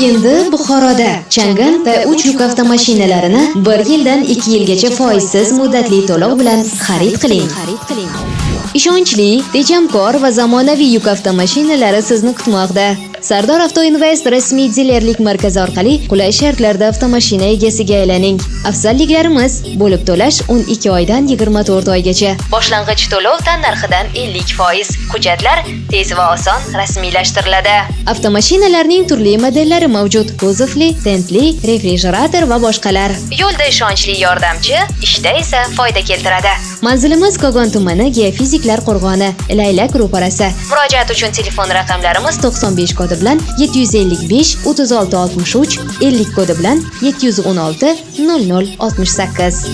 Endi Buxoroda Chang'an va 3 yuk avtomashinalarini 1 yildan 2 yilgacha foizsiz muddatli to'lov bilan xarid qiling. Ishonchli, tejamkor va zamonaviy yuk avtomashinalari sizni kutmoqda. Sardor Avto Invest rasmiy dilerlik markazi orqali qulay shartlarda avtomashina egasiga aylaning. Afzalliklarimiz: bo'lib to'lash 12 oydan 24 oygacha. Boshlang'ich to'lov tannarxidan 50%. Hujjatlar tez va oson rasmiylashtiriladi. Avtomashinalarning turli modellari mavjud: kuzovli, tentli, refrigerator va boshqalar. Yo'lda ishonchli yordamchi, ishda esa foyda keltiradi. Manzilimiz Kogon tumani, Geofiziklar qo'rg'oni, Laylak ro'parasi. Murojaat uchun telefon raqamlarimiz 95 kodi bilan 755 36 63, 50 kodi bilan 716 00 68.